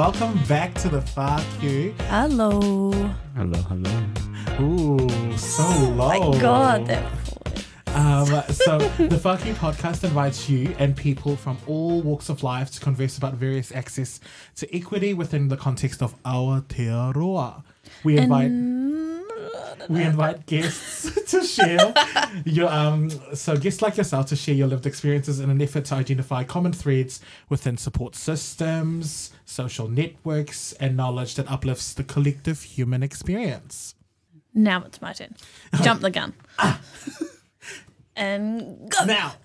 welcome back to the FAQ. Hello. Hello, hello. Ooh, so low. Oh my God, that So the FAQ podcast invites you and people from all walks of life to converse about various access to equity within the context of Aotearoa. We invite guests to share so guests like yourself to share your lived experiences in an effort to identify common threads within support systems, social networks, and knowledge that uplifts the collective human experience. Now it's my turn. Jump the gun. And go. Now.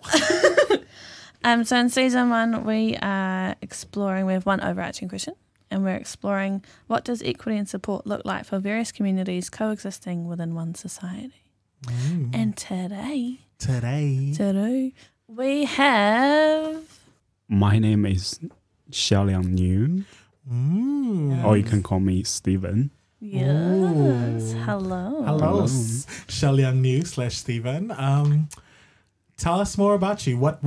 So in season 1, we are exploring, we have one overarching question, and we're exploring what does equity and support look like for various communities coexisting within one society. And today we have... My name is Steven Niu, or you can call me Steven. Yes. Ooh. Hello. Hello. Steven Niu / Steven. Tell us more about you. What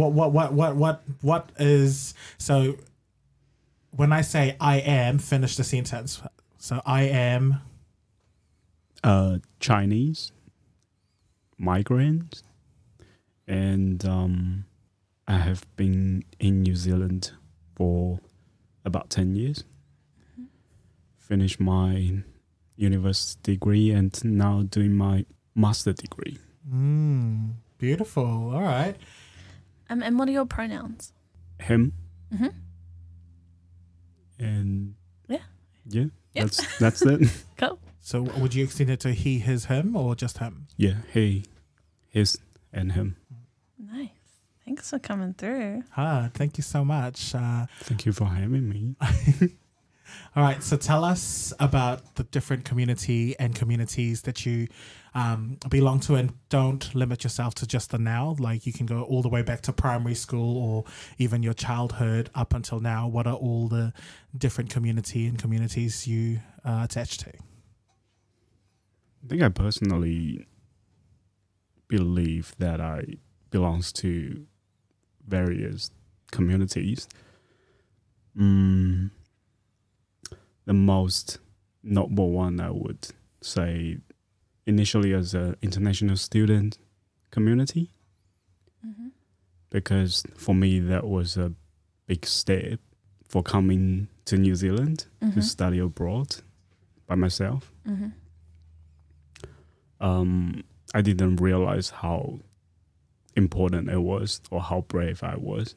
is, so when I say I am, finish the sentence. So I am Chinese migrant, and I have been in New Zealand for about 10 years. Finished my university degree and now doing my master degree. Beautiful. All right. And what are your pronouns? Him. Mm-hmm. And yeah, yep. that's it. Cool. So would you extend it to he, his, him, or just him? Yeah, he, his, and him. Nice. Thanks for coming through. Thank you so much. Thank you for having me. All right, so tell us about the different community and communities that you belong to, and don't limit yourself to just the now. Like you can go all the way back to primary school or even your childhood up until now. What are all the different communities you are attached to? I think I personally believe that I belongs to various communities. The most notable one I would say initially as an international student community, because for me that was a big step for coming to New Zealand to study abroad by myself. I didn't realize how important it was or how brave I was,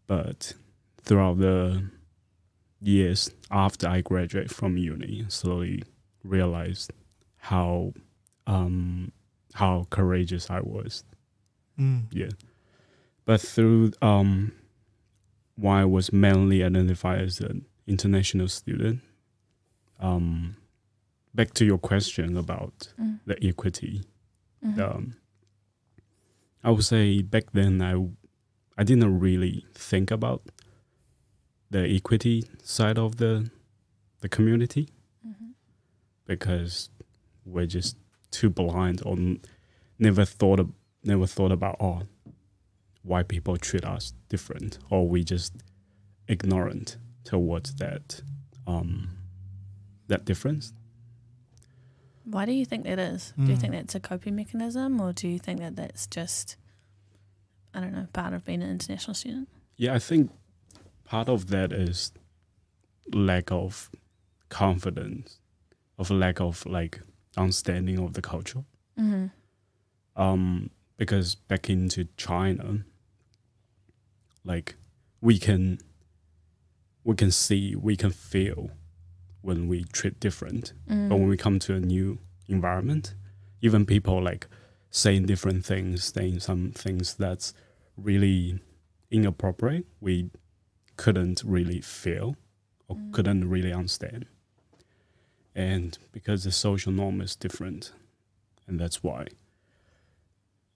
but throughout the years after I graduated from uni, slowly realized how courageous I was. Yeah, but through why I was mainly identified as an international student. Back to your question about the equity. I would say back then I didn't really think about the equity side of the community, because we're just too blind or never thought about why people treat us different, or we just ignorant towards that difference. Why do you think that is? Do you think that's a coping mechanism, or do you think that that's just, I don't know, part of being an international student? Yeah, I think part of that is lack of confidence, of lack of understanding of the culture. Because back into China, we can see, we can feel when we treat different. But when we come to a new environment, even people saying different things, saying some things that's really inappropriate, we couldn't really feel or couldn't really understand. And because the social norm is different, and that's why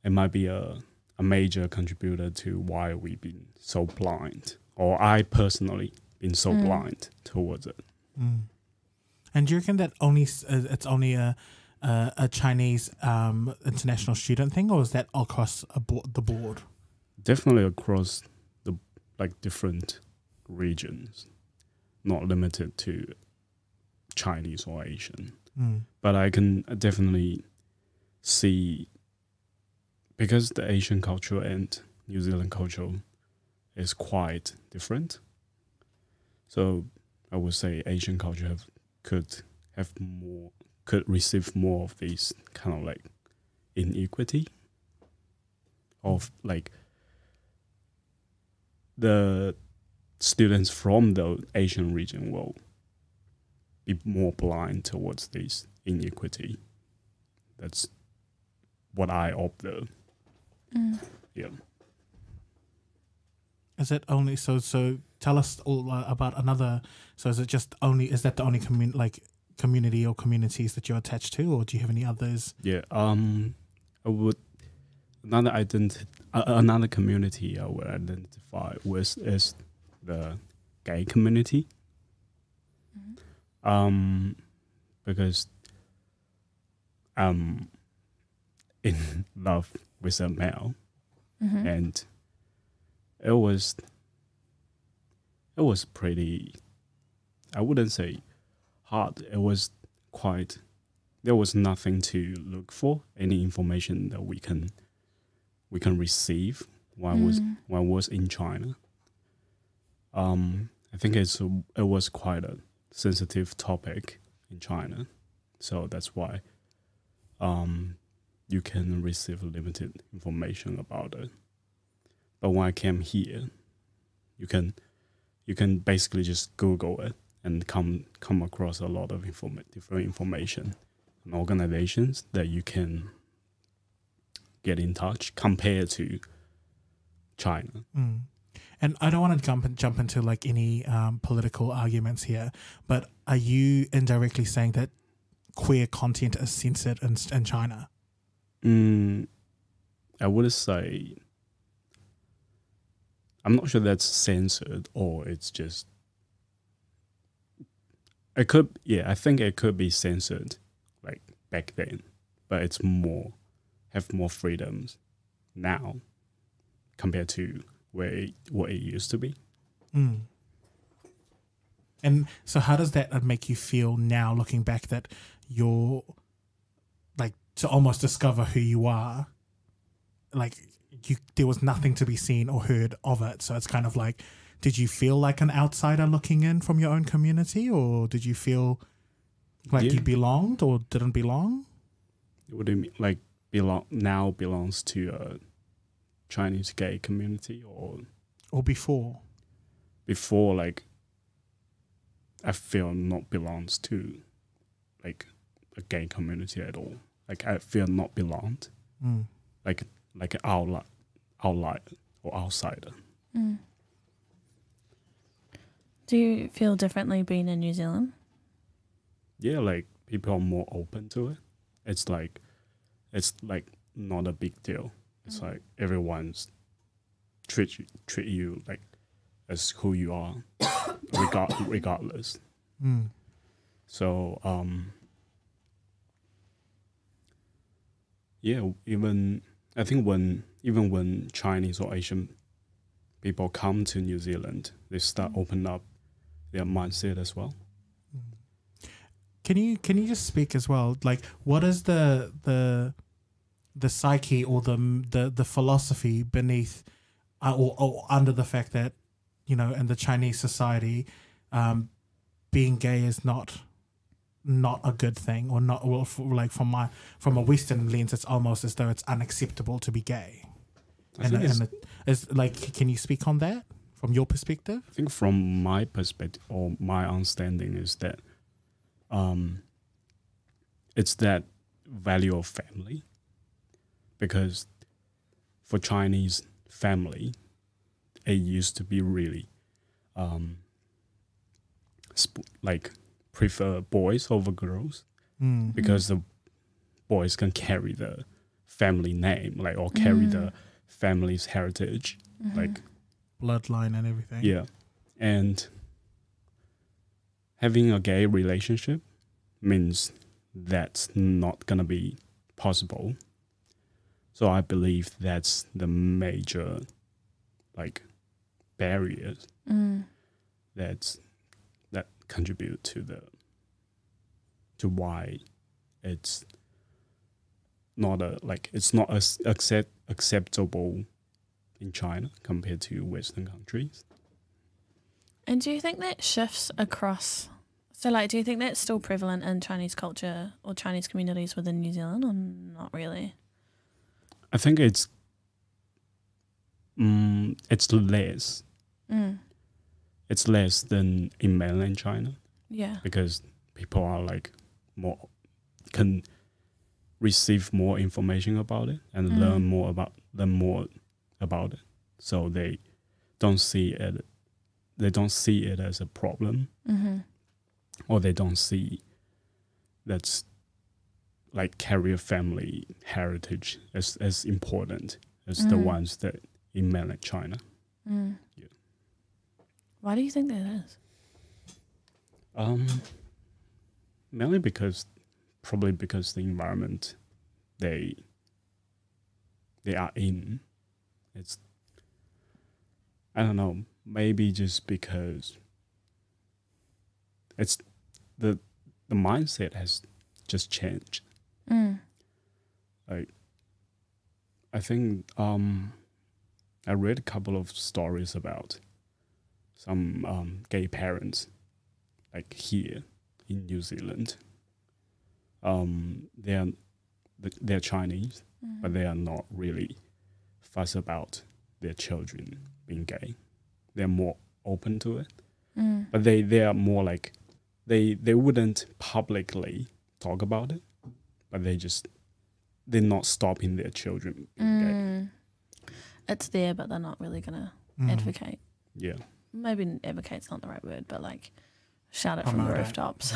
it might be a major contributor to why we've been so blind, or I personally been so blind towards it. And do you reckon that it's only a Chinese international student thing, or is that across the board? Definitely across the different regions. not limited to Chinese or Asian. Mm. But I can definitely see, because the Asian culture and New Zealand culture is quite different. So I would say Asian culture could receive more of these kind of like inequity of like the students from the Asian region will be more blind towards this inequity. That's what I observe. Yeah. Is it only so? Tell us all about another. So is it just only? Is that the only community or communities that you're attached to, or do you have any others? Yeah. I would another community I would identify with is the gay community. Because I'm in love with a male, and it was pretty, I wouldn't say hard. It was quite, there was nothing to look for, any information that we can receive while I was in China. I think it was quite a sensitive topic in China, so that's why you can receive limited information about it. But when I came here, you can basically just Google it and come across a lot of different information and organizations that you can get in touch compared to China. And I don't want to jump into like any political arguments here, but are you indirectly saying that queer content is censored in China? I would say, I'm not sure that's censored or it's just, I think it could be censored like back then, but it's have more freedoms now compared to what it used to be. And so how does that make you feel now, looking back, that you're like to almost discover who you are? Like there was nothing to be seen or heard of it. So it's kind of like, did you feel like an outsider looking in from your own community, or did you feel like you belonged or didn't belong? What do you mean? Like belongs to a Chinese gay community or before? Before, like, I feel not belongs to like a gay community at all. Like I feel not belonged. Like an outlier or outsider. Do you feel differently being in New Zealand? Yeah, like people are more open to it. It's like not a big deal. It's like everyone's treat you like as who you are, regardless. So I think when Chinese or Asian people come to New Zealand, they start open up their mindset as well. Can you just speak as well? Like, what is the psyche or the philosophy beneath or under the fact that, you know, in the Chinese society, being gay is not a good thing, or not, well, from a Western lens, it's almost as though it's unacceptable to be gay. And it is like, can you speak on that from your perspective? I think from my perspective or my understanding is that it's that value of family, because for Chinese family, it used to be really prefer boys over girls, because the boys can carry the family name, like, or carry the family's heritage, like bloodline and everything. Yeah, and having a gay relationship means that's not gonna be possible. So I believe that's the major like barriers that contribute to why it's not as acceptable in China compared to Western countries. And do you think that shifts across? So, like, do you think that's still prevalent in Chinese culture or Chinese communities within New Zealand, or not really? I think it's less. It's less than in mainland China. Yeah. Because people are like can receive more information about it and learn more about it. So they don't see it as a problem, or they don't see that's like carry a family heritage as important as the ones that in mainland China. Yeah. Why do you think that is? Mainly probably because the environment they are in, it's, I don't know, maybe just because it's the mindset has just changed. Like, I think I read a couple of stories about some gay parents, like here in New Zealand. They're Chinese, but they are not really fussed about their children being gay. They're more open to it, but they are more like they wouldn't publicly talk about it, but they're not stopping their children being gay. It's there, but they're not really gonna advocate. Yeah. Maybe advocate's not the right word, but like shout it from the rooftops.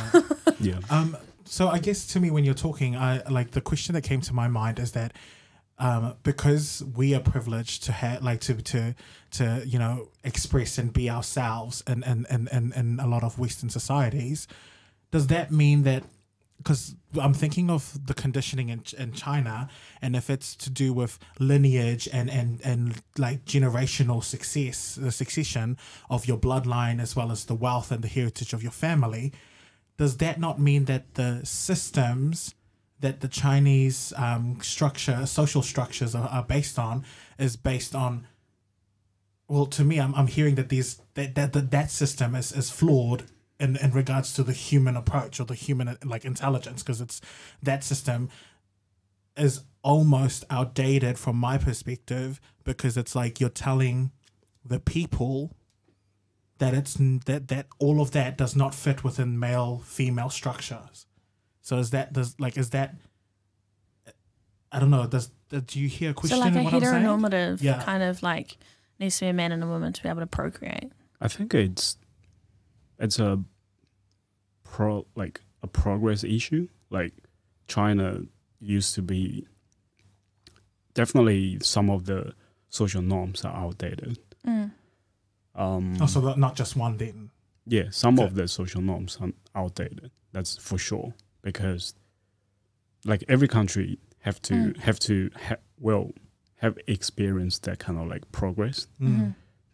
Yeah. So I guess to me, when you're talking, like the question that came to my mind is that because we are privileged to have to express and be ourselves in a lot of Western societies, does that mean that? Because I'm thinking of the conditioning in China, and if it's to do with lineage and like generational success, the succession of your bloodline, as well as the wealth and the heritage of your family, does that not mean that the systems that the Chinese social structures are based on is based on? Well, to me, I'm hearing that that system is flawed in regards to the human approach or the human like intelligence, because it's that system is almost outdated from my perspective, because it's like you're telling the people that that all of that does not fit within male female structures. So I don't know, do you hear a question? So like in a what I'm saying? heteronormative kind of like needs to be a man and a woman to be able to procreate. I think it's a progress issue. Like, China used to be, definitely some of the social norms are outdated. So not just one then. Yeah, some of the social norms are outdated. That's for sure, because like every country have experienced that kind of like progress,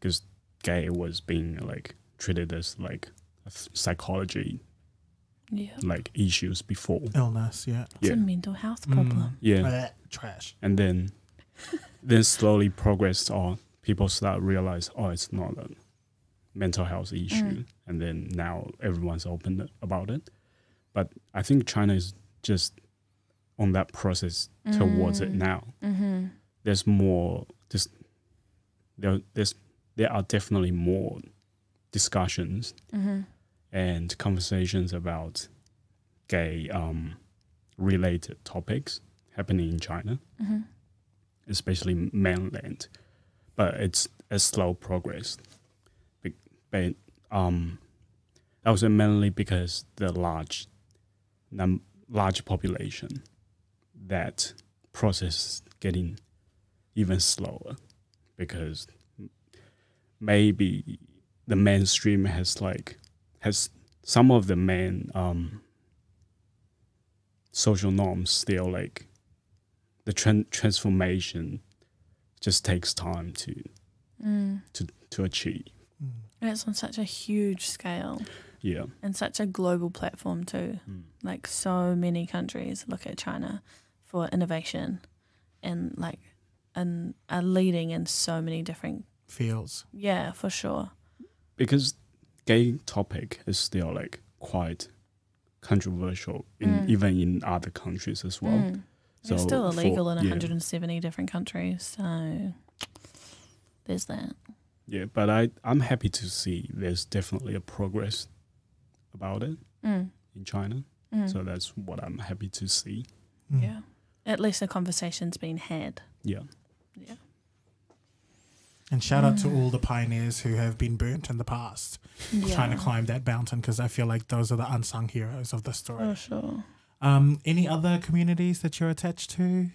because gay was being like treated as like psychology like issues before. Illness, It's a mental health problem. Trash. And then slowly progressed on, people start realize, it's not a mental health issue, and then now everyone's open about it. But I think China is just on that process towards it now. There's more there are definitely more discussions and conversations about gay related topics happening in China, especially mainland. But it's a slow progress. But also mainly because the large population, that process is getting even slower, because maybe the mainstream has some of the main social norms still, like the transformation just takes time to achieve. And it's on such a huge scale. Yeah. And such a global platform too. Like so many countries look at China for innovation and like and are leading in so many different fields. Yeah, for sure. Because gay topic is still like quite controversial in even in other countries as well. So it's still illegal in 170 different countries, so there's that. Yeah, but I'm happy to see there's definitely a progress about it in China. So that's what I'm happy to see. Yeah. At least the conversation's been had. Yeah. Yeah. And shout out to all the pioneers who have been burnt in the past, trying to climb that mountain, because I feel like those are the unsung heroes of the story. For sure. Any other communities that you're attached to?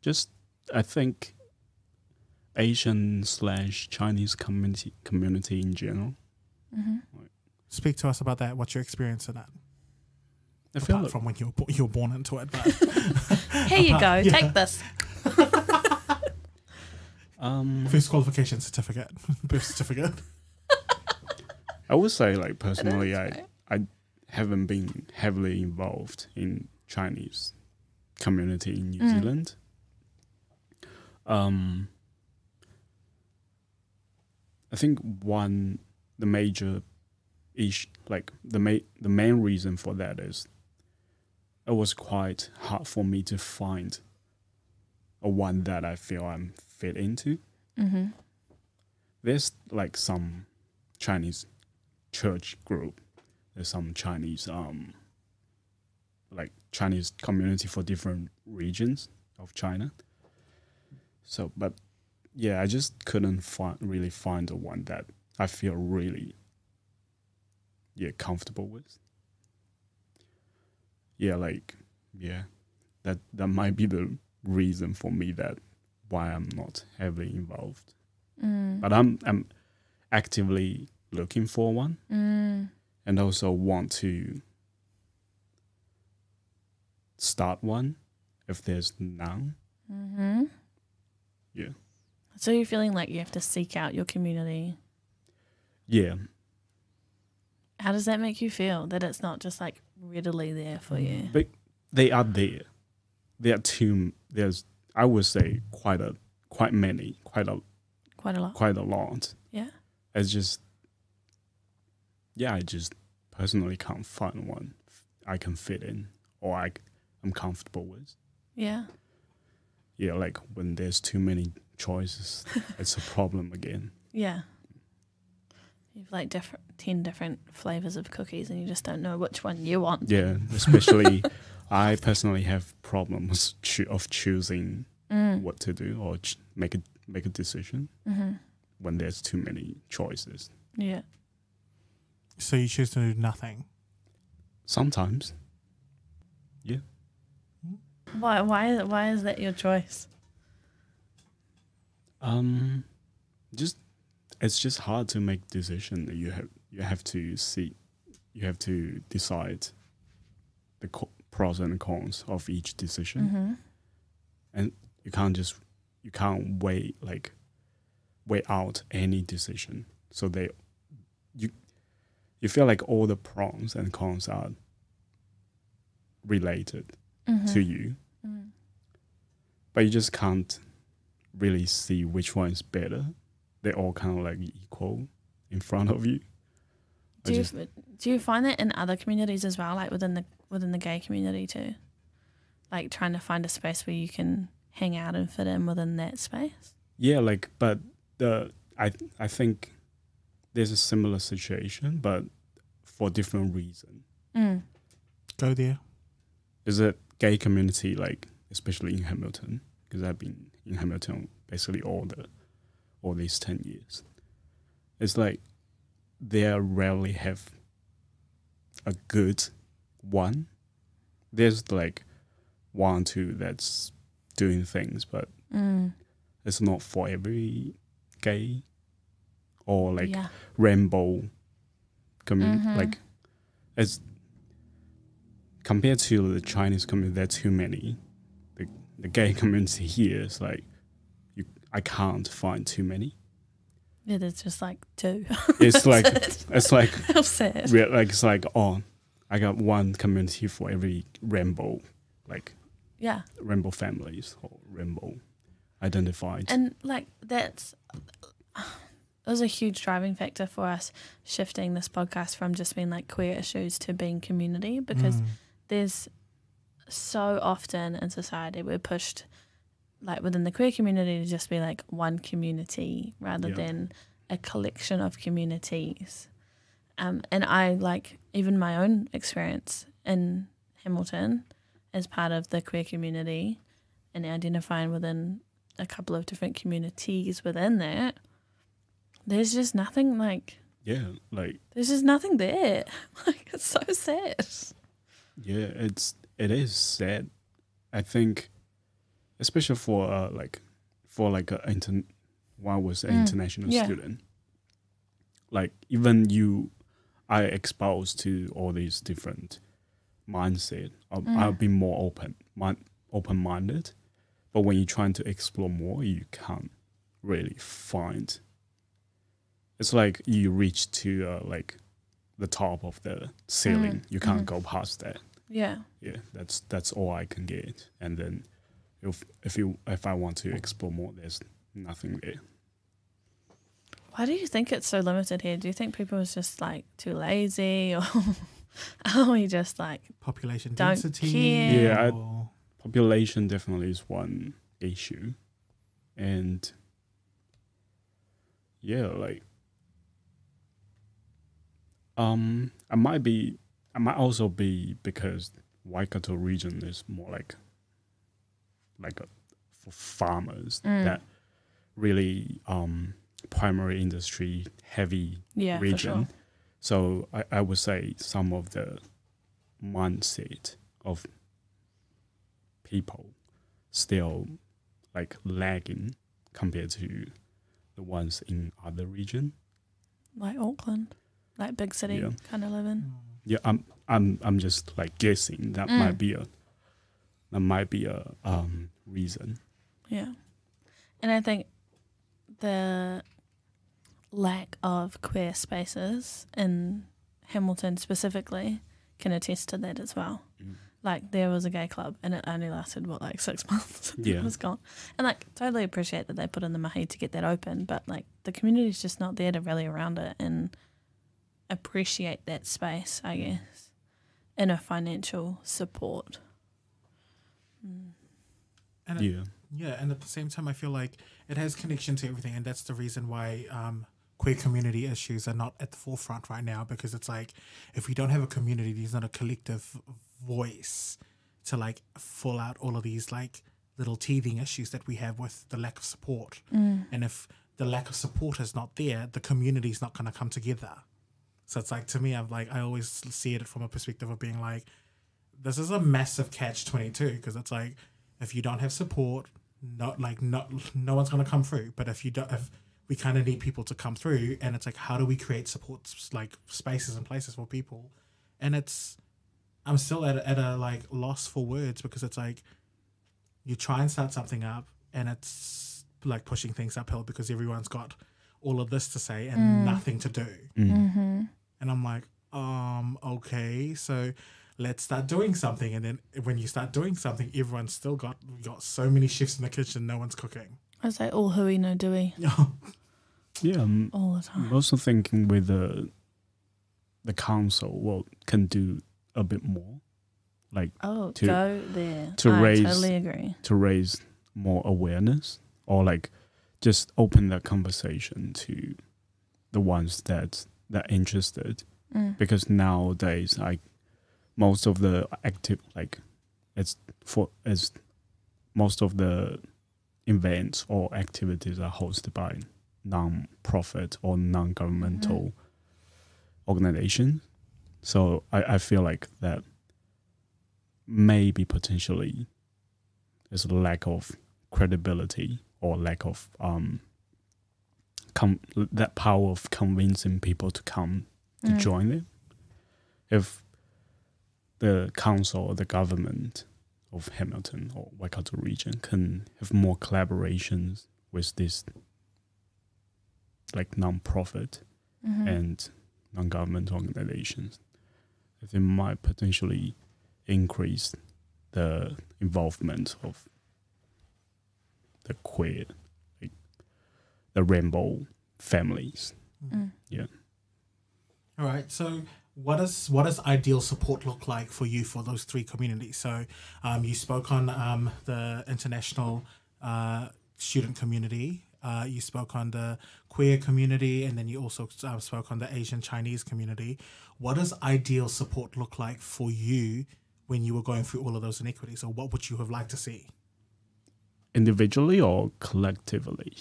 Just, I think, Asian/Chinese community in general. Speak to us about that. What's your experience in that? I feel Apart from when you were born into it. But Here you go. Take this. First qualification certificate, birth certificate. I would say, like, personally, I haven't been heavily involved in Chinese community in New Zealand. I think the major issue, like the main reason for that is it was quite hard for me to find a one that I feel I'm fit into. There's like some Chinese church group. There's some Chinese like Chinese community for different regions of China. So, but yeah, I just couldn't really find the one that I feel really comfortable with. That might be the reason for me that why I'm not heavily involved. But I'm actively looking for one, and also want to start one if there's none. Yeah. So you're feeling like you have to seek out your community. Yeah. How does that make you feel, that it's not just like readily there for you? But they are there. There are there's, I would say, quite a lot. Yeah. It's just, I just personally can't find one I can fit in or I'm comfortable with. Yeah. Yeah, like when there's too many choices, it's a problem again. Yeah. You've like 10 different flavors of cookies and you just don't know which one you want. Yeah, especially I personally have problems of choosing what to do or make a decision when there's too many choices. Yeah. So you choose to do nothing? Sometimes. Yeah. Why is that your choice? It's just hard to make decision. You have to decide the pros and cons of each decision, and you can't weigh out any decision. So you feel like all the pros and cons are related to you, but you just can't really see which one is better. They're all kind of like equal in front of you. Do you find that in other communities as well, like within the gay community too? Like trying to find a space where you can hang out and fit in within that space? Yeah, but I think there's a similar situation, but for different reason. Go there. Is a gay community, like especially in Hamilton, because I've been in Hamilton basically all these 10 years. It's like they rarely have a good one. There's like 1 or 2 that's doing things, but it's not for every gay or like rainbow community. Like it's compared to the Chinese community, there are too many. The gay community here is like I can't find too many. Yeah, there's just like two. It's like How sad. it's like I got one community for every rainbow, like Yeah. rainbow families or rainbow identified. And like that was a huge driving factor for us shifting this podcast from just being like queer issues to being community, because there's so often in society we're pushed like within the queer community to just be like one community rather than a collection of communities. And I like even my own experience in Hamilton as part of the queer community and identifying within a couple of different communities within that, there's just nothing like there's just nothing there. Like it's so sad. Yeah, it is sad. I think, especially for when I was an international student, like even you are exposed to all these different mindset. I'll be more open-minded, but when you're trying to explore more, you can't really find. It's like you reach to like the top of the ceiling. You can't go past that. Yeah. Yeah, that's all I can get. And then if I want to explore more, there's nothing there. Why do you think it's so limited here? Do you think people are just like too lazy, or are we just like population don't density? care? Yeah, population definitely is one issue, and yeah, like I might also be because Waikato region is more like for farmers that really primary industry heavy region. For sure. So I would say some of the mindset of people still like lagging compared to the ones in other region. Like Auckland, like big city kind of living. Yeah, I'm just like guessing that might be a reason. Yeah, and I think the lack of queer spaces in Hamilton specifically can attest to that as well. Like there was a gay club and it only lasted 6 months. Yeah. It was gone. And like totally appreciate that they put in the mahi to get that open, but like the community's just not there to rally around it and appreciate that space, I guess, in a financial support. And and at the same time I feel like it has connection to everything, and that's the reason why queer community issues are not at the forefront right now, because it's like if we don't have a community, there's not a collective voice to like full out all of these like little teething issues that we have with the lack of support. And if the lack of support is not there, the community is not going to come together. So it's like, to me, I always see it from a perspective of being like, this is a massive catch-22, because it's like if you don't have support, no one's going to come through. But if we kind of need people to come through, and it's like, how do we create support like spaces and places for people? And I'm still at a like loss for words, because it's like you try and start something up and it's like pushing things uphill because everyone's got all of this to say and nothing to do. And I'm like, okay, so let's start doing something. And then when you start doing something, everyone's still got so many chefs in the kitchen, no one's cooking. I was like, all hui, no doui. Yeah, all the time. I'm also thinking with the council can do a bit more, like go there. I totally agree. To raise more awareness, or like just open that conversation to the ones that are interested, because nowadays like most of the most of the events or activities are hosted by non-profit or non-governmental organizations. So I feel like that maybe potentially there's a lack of credibility or lack of that power of convincing people to come to join it. If the council or the government of Hamilton or Waikato region can have more collaborations with these like non-profit and non-government organizations. I think might potentially increase the involvement of the queer, like the rainbow families. Yeah. All right. So what does ideal support look like for you for those three communities? So you spoke on the international student community. You spoke on the queer community, and then you also spoke on the Asian Chinese community. What does ideal support look like for you when you were going through all of those inequities, or what would you have liked to see? Individually or collectively?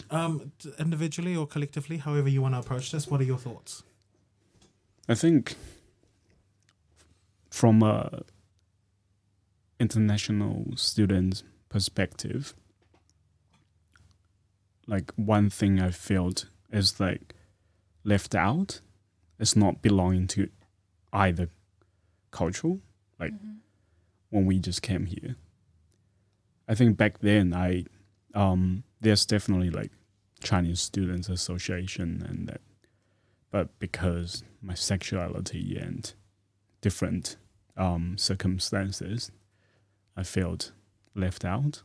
Individually or collectively, however you want to approach this. What are your thoughts? I think from a international student perspective, like one thing I felt is like left out. It's not belonging to either culture. Like when we just came here, I think back then there's definitely like Chinese Students Association and that, but because my sexuality and different circumstances, I felt left out.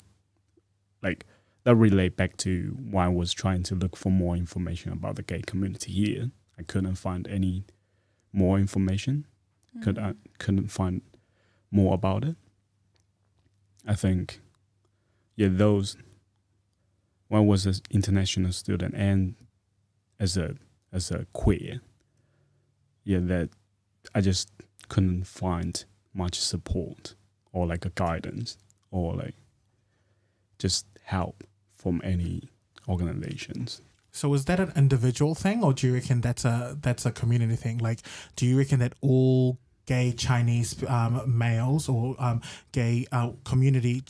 Like that relate back to why I was trying to look for more information about the gay community here. I couldn't find any more information. Couldn't find more about it. I think, yeah, those. When I was an international student and as a queer, yeah, that I just couldn't find much support or like a guidance or like just help from any organizations. So is that an individual thing, or do you reckon that's a community thing? Like, do you reckon that all gay Chinese males or gay community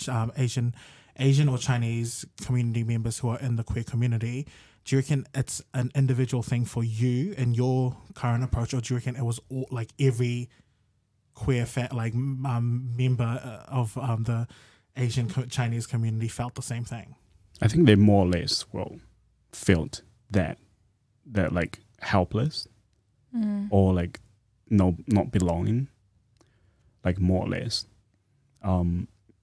Asian or Chinese community members who are in the queer community, do you reckon it's an individual thing for you in your current approach, or do you reckon it was all, like every queer member of the Asian Chinese community felt the same thing? I think they more or less felt that like helpless or like not belonging, like more or less,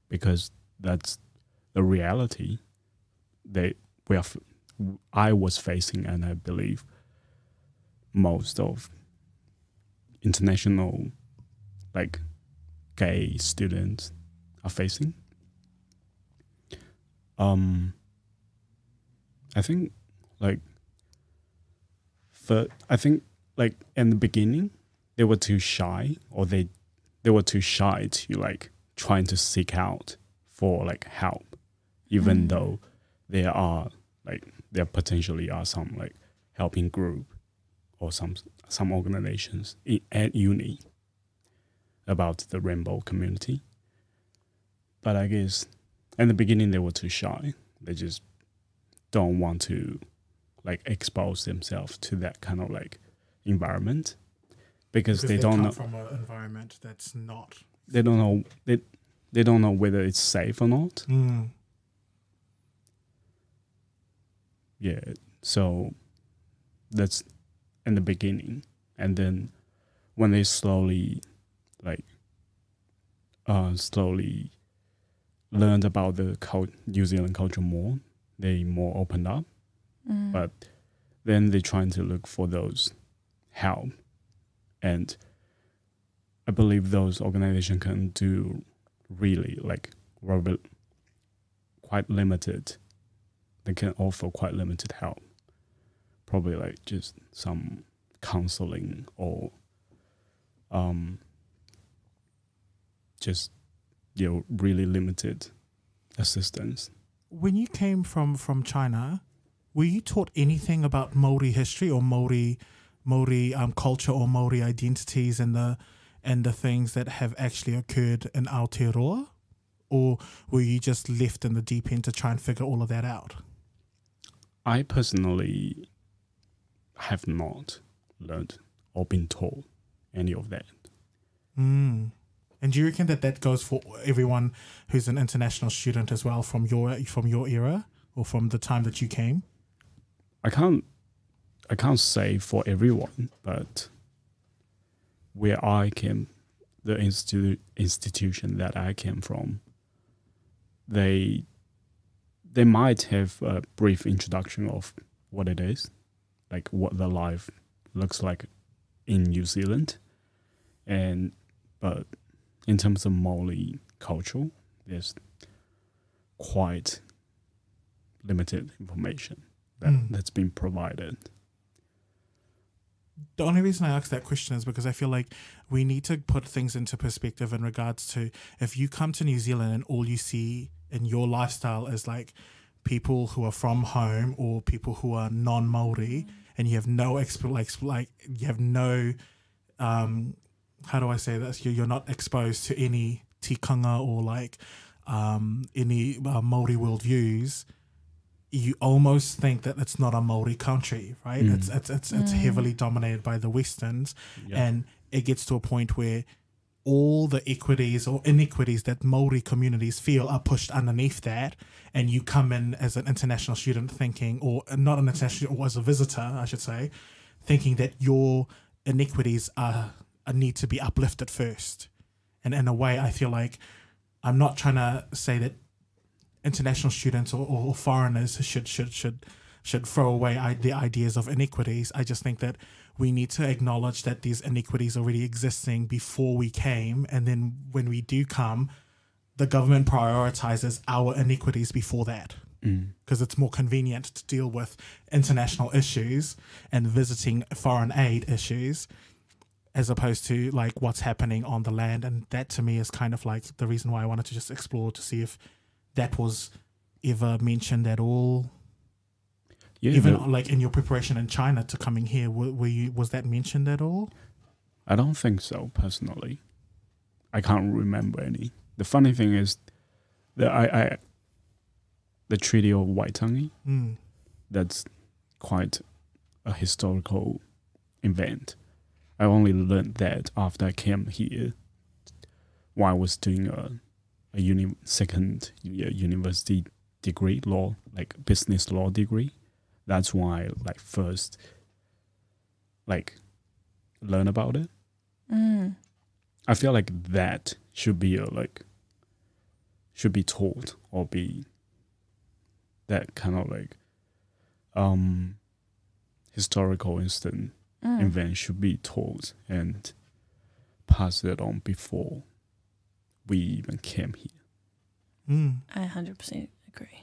because that's the reality I was facing, and I believe most of international like gay students are facing. I think in the beginning they were too shy, or they were too shy to like trying to seek out for like help, even though there potentially are some like helping group or some organizations at uni about the rainbow community. But I guess in the beginning they were too shy. They just don't want to like expose themselves to that kind of like environment because they don't know from an environment that's not. They don't know they don't know whether it's safe or not. Yeah, so that's in the beginning, and then when they slowly learned about the New Zealand culture more, they more opened up. But then they're trying to look for those help, and I believe those organizations can do really like quite limited. They can offer quite limited help, probably like just some counseling or just really limited assistance. When you came from China, were you taught anything about Maori history or Maori culture or Maori identities and the things that have actually occurred in Aotearoa? Or were you just left in the deep end to try and figure all of that out? I personally have not learned or been taught any of that. And do you reckon that goes for everyone who's an international student as well from your era or from the time that you came? I can't I can't say for everyone, but where I came, the institution that I came from, they might have a brief introduction of what it is, like what the life looks like in New Zealand, but in terms of Maori culture, there's quite limited information that's been provided. The only reason I ask that question is because I feel like we need to put things into perspective in regards to if you come to New Zealand and all you see in your lifestyle is like people who are from home or people who are non-Maori, and you have no you have no how do I say this? You're not exposed to any tikanga or like any Maori worldviews. You almost think that it's not a Maori country, right? It's heavily dominated by the Westerns, and it gets to a point where all the equities or inequities that Maori communities feel are pushed underneath that, and you come in as an international student thinking, or not an international, or as a visitor, I should say, thinking that your inequities need to be uplifted first. And in a way, I feel like I'm not trying to say that international students or foreigners should throw away the ideas of inequities. I just think that we need to acknowledge that these inequities already existing before we came, and then when we do come, the government prioritizes our inequities before that, because it's more convenient to deal with international issues and visiting foreign aid issues as opposed to like what's happening on the land. And that to me is kind of like the reason why I wanted to just explore to see if that was ever mentioned at all. Yeah, even like in your preparation in China to coming here, was that mentioned at all? I don't think so, personally. I can't remember any. The funny thing is that the Treaty of Waitangi, that's quite a historical event. I only learned that after I came here, while I was doing a second year university degree, law, like business law degree. That's why I first learn about it. I feel like that should be taught, or be that kind of historical event should be taught and passed it on before we even came here. I 100% agree.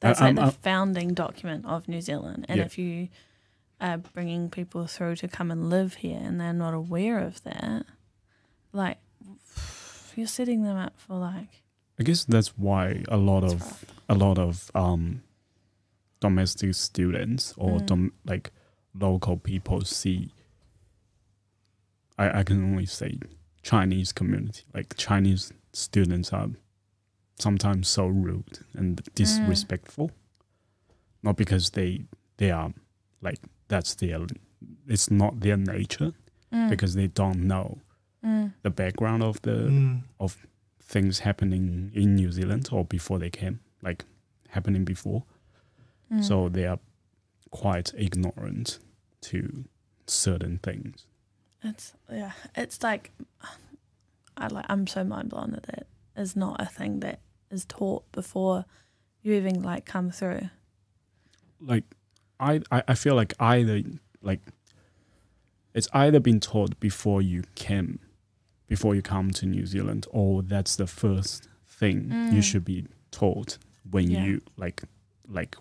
That's like the founding document of New Zealand. And if you are bringing people through to come and live here and they're not aware of that, like, you're setting them up for like... I guess that's why a lot of domestic students or local people see, I can only say Chinese community, like Chinese students are sometimes so rude and disrespectful, not because they are like it's not their nature, because they don't know the background of of things happening in New Zealand or before they came, like happening before, so they are quite ignorant to certain things. It's like I'm so mind blown that is not a thing that is taught before you even come through. Like I feel like it's either been taught before you come to New Zealand, or that's the first thing you should be taught when you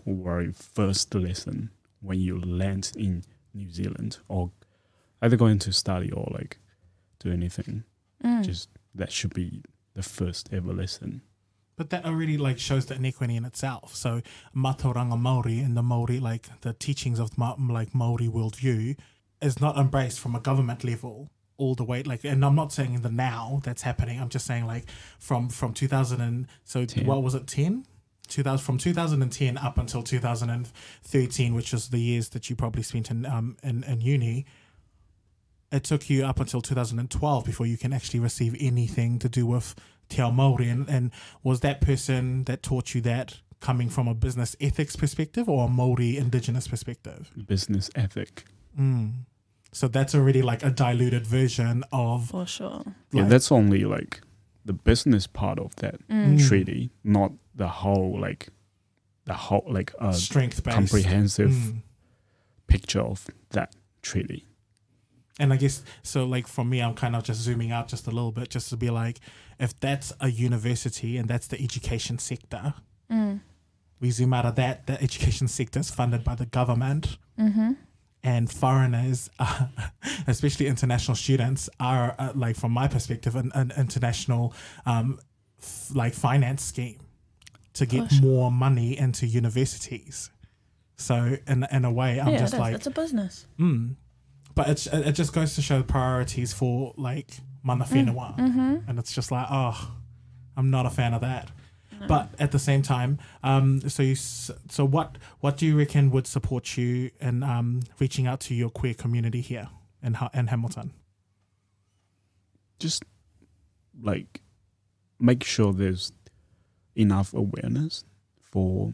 very first lesson when you land in New Zealand, or either going to study or do anything. Just that should be the first ever lesson. But that already shows the inequity in itself. So mātauranga Maori and the Maori, the teachings of Maori worldview is not embraced from a government level all the way. And I'm not saying in the now that's happening. I'm just saying from 2000 and so 10. What was it, 10? From 2010 up until 2013, which is the years that you probably spent in uni. It took you up until 2012 before you can actually receive anything to do with Te Ao Māori. And was that person that taught you that coming from a business ethics perspective or a Maori indigenous perspective? Business ethic. So that's already like a diluted version of. For sure. Yeah, that's only like the business part of that treaty, not the whole like strength-based, comprehensive picture of that treaty. And I guess, so like for me, I'm kind of just zooming out just a little bit, just to be like, if that's a university and that's the education sector, we zoom out of that, the education sector is funded by the government, and foreigners, especially international students, are like, from my perspective, an international like finance scheme to get more money into universities. So in a way, I'm just like, it's a business. But it just goes to show priorities for like mana whenua. And it's just like, oh, I'm not a fan of that. No. But at the same time, so what do you reckon would support you in reaching out to your queer community here in Hamilton? Just like make sure there's enough awareness for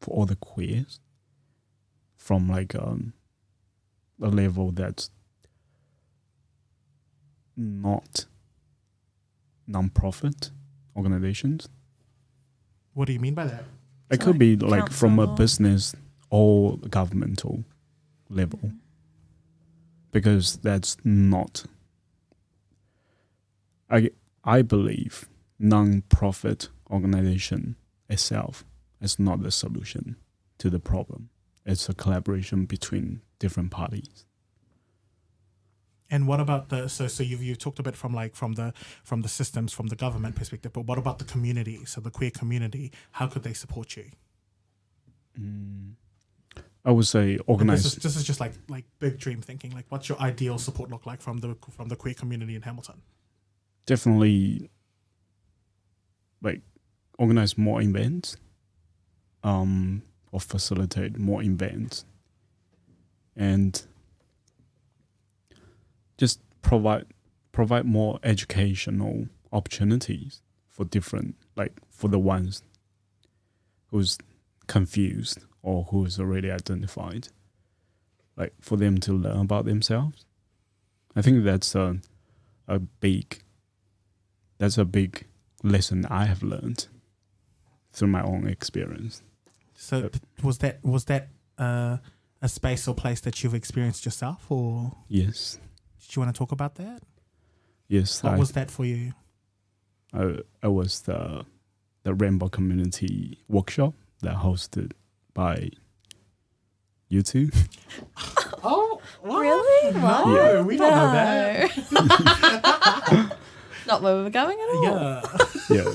all the queers from like a level that's not non-profit organizations. What do you mean by that? It could be like from a business or governmental level, because that's not. I believe non-profit organization itself is not the solution to the problem. It's a collaboration between different parties. And what about so you've talked a bit from the systems, from the government perspective, but what about the community? So the queer community, how could they support you? I would say organize. This is just like big dream thinking. Like, what's your ideal support look like from the queer community in Hamilton? Definitely, like, organize more events, or facilitate more events, and just provide more educational opportunities for different, like, for the ones who's confused or who's already identified, like, for them to learn about themselves. I think that's a big lesson I have learned through my own experience. So was that a space or place that you've experienced yourself, or? Yes. Did you want to talk about that? Yes. What was that for you? I was the Rainbow Community Workshop that hosted by you two. Oh, what? Really? What? No, Yeah. we don't know that. Not where we were going at all. Yeah. Yeah.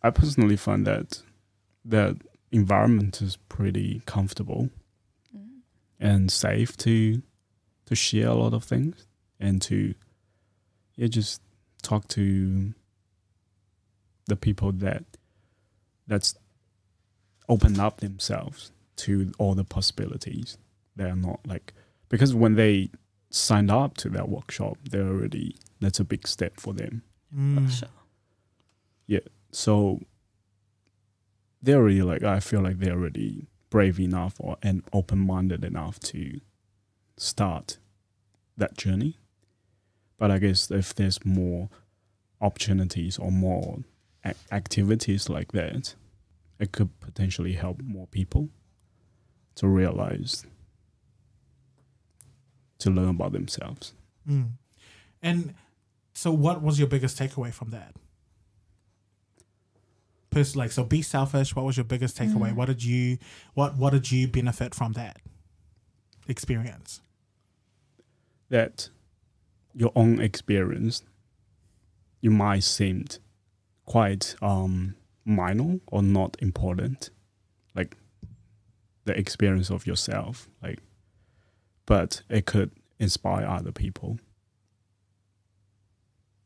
I personally find that environment is pretty comfortable and safe to share a lot of things and to just talk to the people that's open up themselves to all the possibilities. They're not like, because when they signed up to that workshop, that's a big step for them. For sure. Yeah. So they're really like, I feel like they're already brave enough and open-minded enough to start that journey. But I guess if there's more opportunities or more activities like that, it could potentially help more people to realize, to learn about themselves. And so what was your biggest takeaway from that? So be selfish. What was your biggest takeaway? What did you benefit from that experience? That your own experience, you might seem quite minor or not important, like the experience of yourself, like, but it could inspire other people.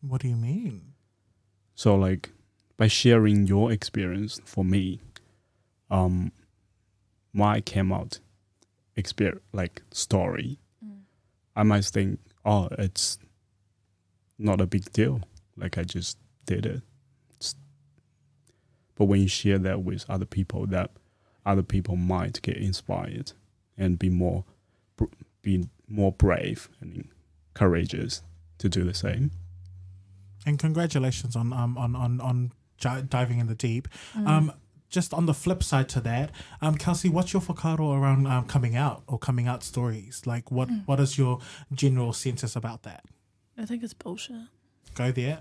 What do you mean? So like, by sharing your experience, for me, my came out story, I might think, oh, it's not a big deal. Like, I just did it. But when you share that with other people, that other people might get inspired and be more brave and courageous to do the same. And congratulations on diving in the deep. Just on the flip side to that, Kelsey, what's your whakaaro around coming out stories? Like, what is your general census about that? I think it's bullshit. Go there.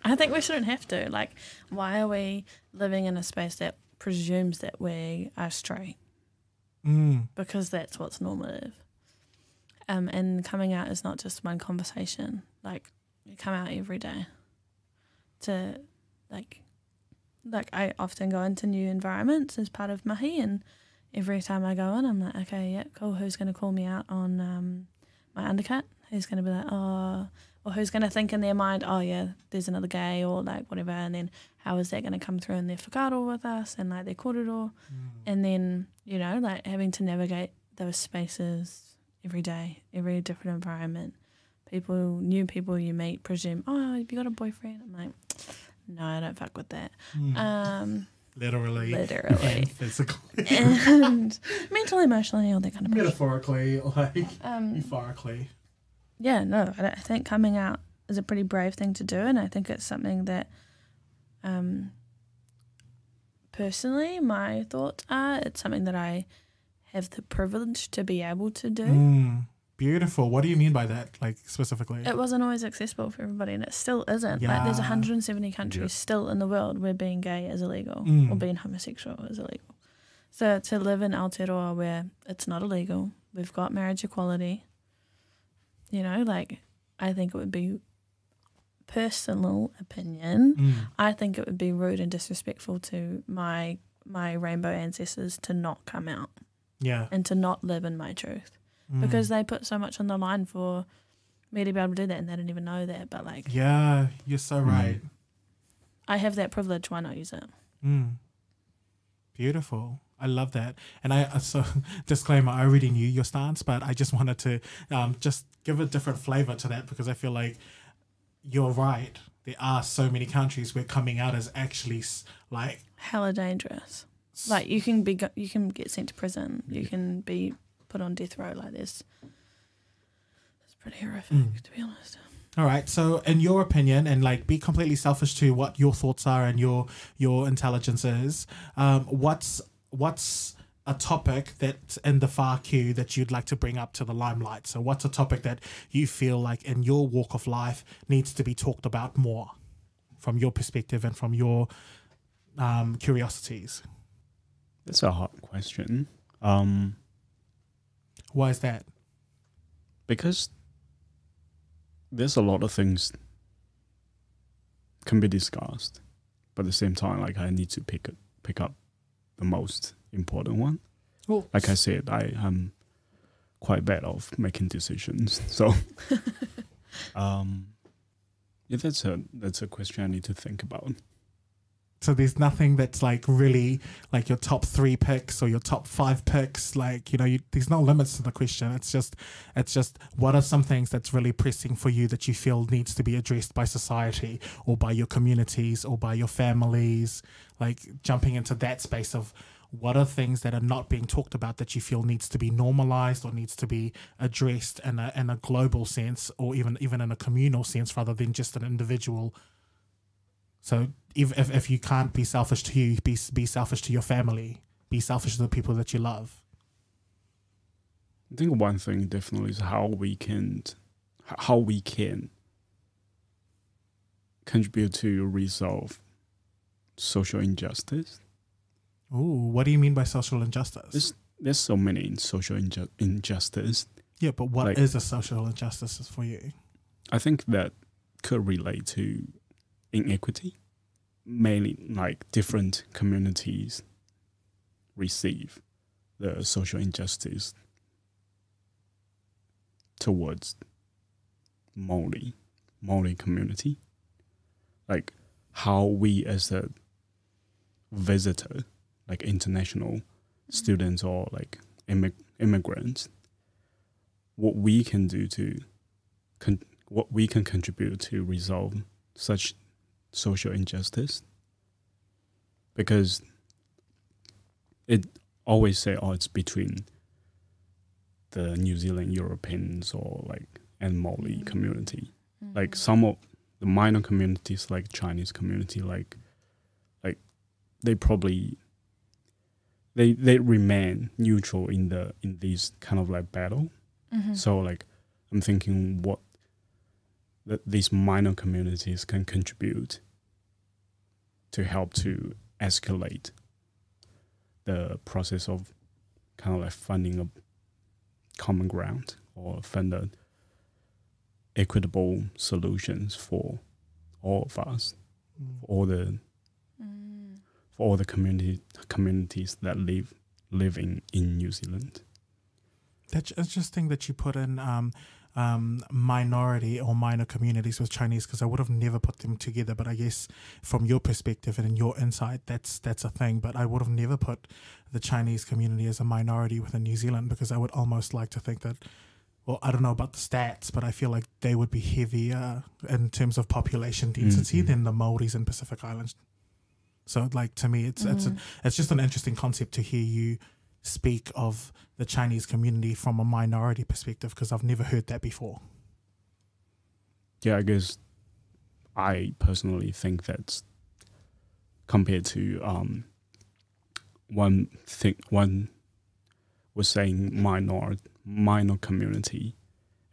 I think we shouldn't have to. Like, why are we living in a space that presumes that we are straight? Because that's what's normative. And coming out is not just one conversation. Like, you come out every day to, like I often go into new environments as part of mahi, and every time I go in, I'm like, okay, yeah, cool, who's going to call me out on my undercut? Who's going to be like, oh, or who's going to think in their mind, oh yeah, there's another gay, or like whatever, and then how is that going to come through in their whakaaro with us and like their korero, and then, you know, like having to navigate those spaces every day, every different environment. New people you meet presume, oh, have you got a boyfriend? I'm like, no, I don't fuck with that. Literally. And physically. And mentally, emotionally, all that kind of bullshit. Metaphorically, like, euphorically. Yeah, no, I think coming out is a pretty brave thing to do, and I think it's something that, personally, my thoughts are, it's something that I have the privilege to be able to do. Beautiful. What do you mean by that, like, specifically? It wasn't always accessible for everybody, and it still isn't. Like, there's 170 countries still in the world where being gay is illegal or being homosexual is illegal. So to live in Aotearoa where it's not illegal, we've got marriage equality, you know, like, I think it would be, personal opinion, I think it would be rude and disrespectful to my rainbow ancestors to not come out. Yeah. And to not live in my truth. Because they put so much on the line for me to be able to do that, and they didn't even know that. But like, yeah, you're so right. I have that privilege. Why not use it? Beautiful. I love that. And so disclaimer, I already knew your stance, but I just wanted to just give a different flavor to that, because I feel like you're right. There are so many countries where coming out is actually like hella dangerous. Like, you can get sent to prison. You can be put on death row. Like, this. It's pretty horrific, to be honest. All right. So, in your opinion, and like, be completely selfish to what your thoughts are and your intelligence is, what's a topic that's in the far queue that you'd like to bring up to the limelight? So, what's a topic that you feel like in your walk of life needs to be talked about more, from your perspective and from your curiosities? That's a hard question. Why is that? Because there's a lot of things can be discussed, but at the same time, like, I need to pick up the most important one. Well, like I said, I am quite bad of making decisions. So, yeah, that's a question I need to think about. So there's nothing that's like really like your top 3 picks or your top 5 picks. Like, you know, there's no limits to the question. It's just what are some things that's really pressing for you that you feel needs to be addressed by society or by your communities or by your families? Like, jumping into that space of what are things that are not being talked about that you feel needs to be normalized or needs to be addressed in a global sense, or even in a communal sense rather than just an individual. So if you can't be selfish to you, be selfish to your family, be selfish to the people that you love. I think one thing definitely is how we can contribute to resolve social injustice. Ooh, what do you mean by social injustice? There's so many social injustice. Yeah, but what is a social injustice for you? I think that could relate to inequity. Mainly, like, different communities receive the social injustice towards Maori community. Like, how we as a visitor, like international students or like immigrants, what we can do what we can contribute to resolve such social injustice. because it always say, oh, it's between the New Zealand Europeans or and Maori community. Like some of the minor communities, like Chinese community, like they probably they remain neutral in these kind of battle. So I'm thinking what these minor communities can contribute to help to escalate the process of kind of finding a common ground or find a equitable solutions for all of us, for all the communities that live in New Zealand. That's interesting that you put in minority or minor communities with Chinese, because I would have never put them together. But I guess from your perspective and in your insight, that's a thing. But I would have never put the Chinese community as a minority within New Zealand, because I would almost like to think that, well, I don't know about the stats, but I feel like they would be heavier in terms of population density than the Maoris in Pacific Islands. So to me, it's just an interesting concept to hear you speak of the Chinese community from a minority perspective, because I've never heard that before. Yeah, I guess I personally think that's compared to one was saying minor community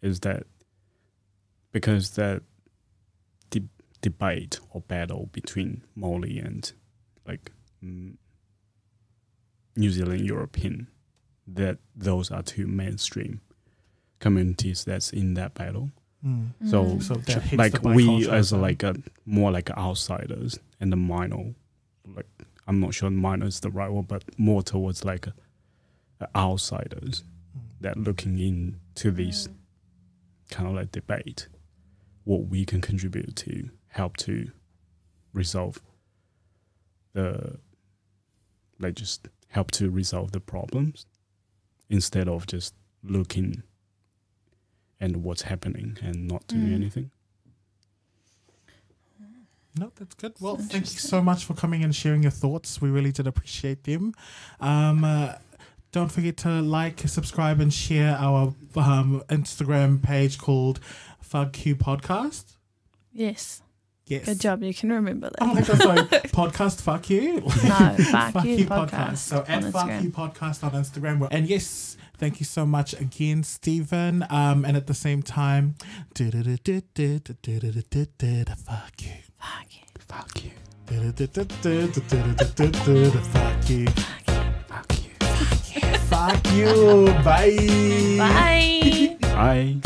is that because that debate or battle between Maori and New Zealand European, that those are two mainstream communities that's in that battle. So that we as more outsiders, and the minor, I'm not sure minor is the right word, but more towards outsiders that looking into this kind of debate, what we can contribute to help to resolve just help to resolve the problems, instead of just looking at what's happening and not doing anything. No, that's good. Well, thank you so much for coming and sharing your thoughts. We really did appreciate them. Don't forget to subscribe, and share our Instagram page called Fuck You Podcast. Yes. Yes. Good job. You can remember that. Oh my God, sorry. Podcast Fuck You? No, Fuck You Podcast. So at Fuck You Podcast on Instagram. And yes, thank you so much again, Steven. And at the same time, fuck you. Fuck you. Fuck you. Fuck you. Fuck you. Fuck you. Bye. Bye. Bye.